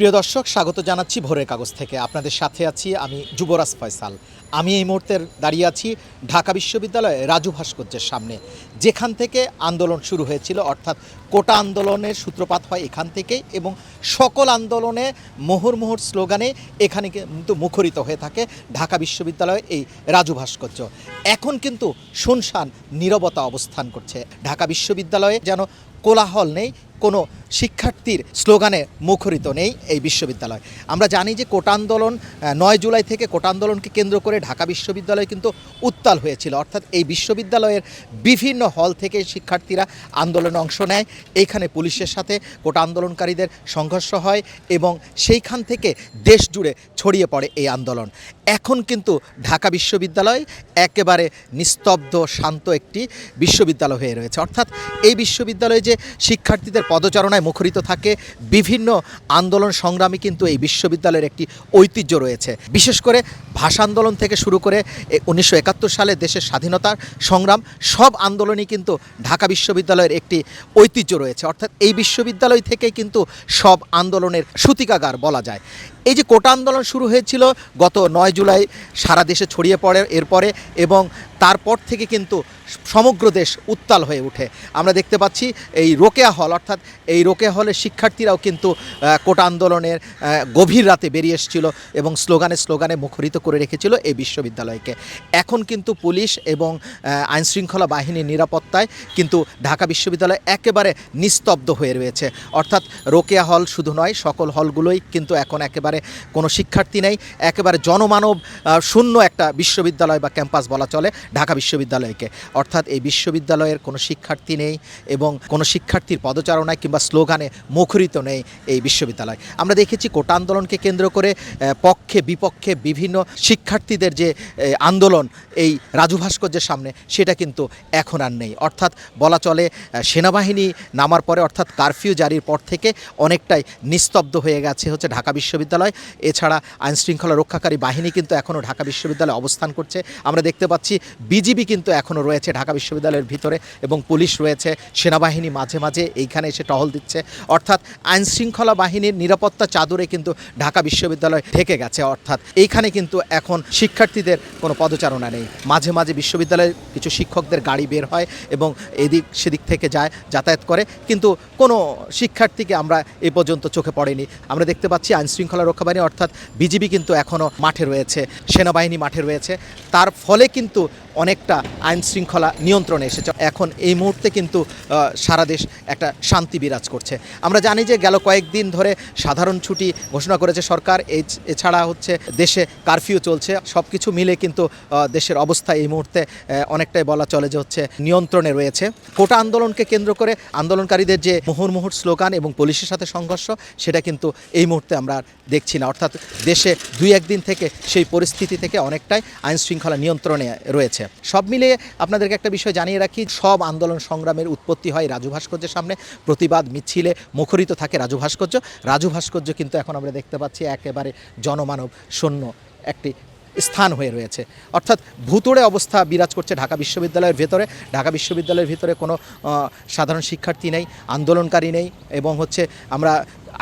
প্রিয় দর্শক, স্বাগত জানাচ্ছি ভোরের কাগজ থেকে। আপনাদের সাথে আছি আমি যুবরাজ ফয়সাল। আমি এই মুহূর্তে দাঁড়িয়ে আছি ঢাকা বিশ্ববিদ্যালয়ে রাজু ভাস্কর্যের সামনে, যেখান থেকে আন্দোলন শুরু হয়েছিল, অর্থাৎ কোটা আন্দোলনের সূত্রপাত হয় এখান থেকেই এবং সকল আন্দোলনে মুহুর্মুহুর স্লোগানে এখানে কিন্তু মুখরিত হয়ে থাকে ঢাকা বিশ্ববিদ্যালয়ে এই রাজু ভাস্কর্য। এখন কিন্তু শুনশান নীরবতা অবস্থান করছে। ঢাকা বিশ্ববিদ্যালয়ে যেন কোলাহল নেই, কোনো শিক্ষার্থীর স্লোগানে মুখরিত নেই এই বিশ্ববিদ্যালয়। আমরা জানি যে কোটা আন্দোলন 9 জুলাই থেকে কোটা আন্দোলনকে কেন্দ্র করে ঢাকা বিশ্ববিদ্যালয় কিন্তু উত্তাল হয়েছিল, অর্থাৎ এই বিশ্ববিদ্যালয়ের বিভিন্ন হল থেকে শিক্ষার্থীরা আন্দোলনে অংশ নেয়। এইখানে পুলিশের সাথে কোটা আন্দোলনকারীদের সংঘর্ষ হয় এবং সেইখান থেকে দেশ জুড়ে ছড়িয়ে পড়ে এই আন্দোলন। এখন কিন্তু ঢাকা বিশ্ববিদ্যালয় একেবারে নিস্তব্ধ শান্ত একটি বিশ্ববিদ্যালয় হয়ে রয়েছে, অর্থাৎ এই বিশ্ববিদ্যালয়ে যে শিক্ষার্থীদের পদচারণায় মুখরিত থাকে, বিভিন্ন আন্দোলন সংগ্রামী কিন্তু এই বিশ্ববিদ্যালয়ের একটি ঐতিহ্য রয়েছে। বিশেষ করে ভাষা আন্দোলন থেকে শুরু করে 1971 সালে দেশের স্বাধীনতার সংগ্রাম, সব আন্দোলনই কিন্তু ঢাকা বিশ্ববিদ্যালয়ের একটি ঐতিহ্য রয়েছে, অর্থাৎ এই বিশ্ববিদ্যালয় থেকে কিন্তু সব আন্দোলনের সূতিকাগার বলা যায়। এই যে কোটা আন্দোলন শুরু হয়েছিল গত 9 জুলাই, সারা দেশে ছড়িয়ে পড়ে এরপরে, এবং তারপর থেকে কিন্তু সমগ্র দেশ উত্তাল হয়ে ওঠে। আমরা দেখতে পাচ্ছি এই রোকেয়া হল, অর্থাৎ এই রোকেয়া হলের শিক্ষার্থীরাও কিন্তু কোটা আন্দোলনের গভীর রাতে বেরিয়ে এসেছিল এবং স্লোগানে মুখরিত করে রেখেছিল এই বিশ্ববিদ্যালয়কে। এখন কিন্তু পুলিশ এবং আইনশৃঙ্খলা বাহিনীর নিরাপত্তায় কিন্তু ঢাকা বিশ্ববিদ্যালয় একেবারে নিস্তব্ধ হয়ে রয়েছে, অর্থাৎ রোকেয়া হল শুধু নয়, সকল হলগুলোই কিন্তু এখন একেবারে কোনো শিক্ষার্থী নেই, একেবারে জনমানব শূন্য একটা বিশ্ববিদ্যালয় বা ক্যাম্পাস বলা চলে ঢাকা বিশ্ববিদ্যালয়কে। অর্থাৎ এই বিশ্ববিদ্যালয়ের কোনো শিক্ষার্থী নেই এবং কোনো শিক্ষার্থীর পদচারণায় কিংবা স্লোগানে মুখরিত নেই এই বিশ্ববিদ্যালয়। আমরা দেখেছি কোটা আন্দোলনকে কেন্দ্র করে পক্ষে বিপক্ষে বিভিন্ন শিক্ষার্থীদের যে আন্দোলন এই রাজু ভাস্কর্যের সামনে, সেটা কিন্তু এখন আর নেই। অর্থাৎ বলা চলে সেনাবাহিনী নামার পরে, অর্থাৎ কারফিউ জারির পর থেকে অনেকটাই নিস্তব্ধ হয়ে গেছে হচ্ছে ঢাকা বিশ্ববিদ্যালয়। এছাড়া আইনশৃঙ্খলা রক্ষাকারী বাহিনী কিন্তু এখনও ঢাকা বিশ্ববিদ্যালয়ে অবস্থান করছে। আমরা দেখতে পাচ্ছি বিজিবি কিন্তু এখনও রয়েছে ঢাকা বিশ্ববিদ্যালয়ের ভিতরে এবং পুলিশ রয়েছে, সেনাবাহিনী মাঝে মাঝে এইখানে এসে টহল দিচ্ছে, অর্থাৎ আইনশৃঙ্খলা বাহিনীর নিরাপত্তা চাদরে কিন্তু ঢাকা বিশ্ববিদ্যালয় ঢেকে গেছে। অর্থাৎ এইখানে কিন্তু এখন শিক্ষার্থীদের কোনো পদচারণা নেই। মাঝে মাঝে বিশ্ববিদ্যালয়ের কিছু শিক্ষকদের গাড়ি বের হয় এবং এদিক সেদিক থেকে যায়, যাতায়াত করে, কিন্তু কোনো শিক্ষার্থীকে আমরা এ পর্যন্ত চোখে পড়েনি। আমরা দেখতে পাচ্ছি আইনশৃঙ্খলা রক্ষা বাহিনী অর্থাৎ বিজিবি কিন্তু এখনও মাঠে রয়েছে, সেনাবাহিনী মাঠে রয়েছে, তার ফলে কিন্তু অনেকটা আইন শৃঙ্খলা নিয়ন্ত্রণে এসেছে। এখন এই মুহূর্তে কিন্তু সারা দেশ একটা শান্তি বিরাজ করছে। আমরা জানি যে গেল কয়েকদিন ধরে সাধারণ ছুটি ঘোষণা করেছে সরকার, এছাড়া হচ্ছে দেশে কারফিউ চলছে। সব কিছু মিলে কিন্তু দেশের অবস্থা এই মুহূর্তে অনেকটাই বলা চলে যে হচ্ছে নিয়ন্ত্রণে রয়েছে। কোটা আন্দোলনকে কেন্দ্র করে আন্দোলনকারীদের যে মুহুর্মুহুর স্লোগান এবং পুলিশের সাথে সংঘর্ষ, সেটা কিন্তু এই মুহূর্তে আমরা দেখছি না, অর্থাৎ দেশে 2-1 দিন থেকে সেই পরিস্থিতি থেকে অনেকটাই আইনশৃঙ্খলা নিয়ন্ত্রণে রয়েছে। সব মিলিয়ে আপনাদেরকে একটা বিষয় জানিয়ে রাখি, সব আন্দোলন সংগ্রামের উৎপত্তি হয় রাজু ভাস্কর্যের সামনে। প্রতিবাদ মিছিলে মুখরিত থাকে রাজু ভাস্কর্য। রাজু ভাস্কর্য কিন্তু এখন আমরা দেখতে পাচ্ছি একেবারে জনমানব শূন্য একটি স্থান হয়ে রয়েছে, অর্থাৎ ভুতুড়ে অবস্থা বিরাজ করছে ঢাকা বিশ্ববিদ্যালয়ের ভেতরে। ঢাকা বিশ্ববিদ্যালয়ের ভিতরে কোনো সাধারণ শিক্ষার্থী নেই, আন্দোলনকারী নেই, এবং হচ্ছে আমরা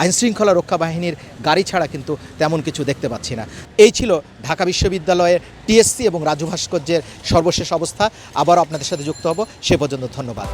আইনশৃঙ্খলা রক্ষা বাহিনীর গাড়ি ছাড়া কিন্তু তেমন কিছু দেখতে পাচ্ছি না। এই ছিল ঢাকা বিশ্ববিদ্যালয়ের টিএসসি এবং রাজু ভাস্কর্যের সর্বশেষ অবস্থা। আবারও আপনাদের সাথে যুক্ত হব, সে পর্যন্ত ধন্যবাদ।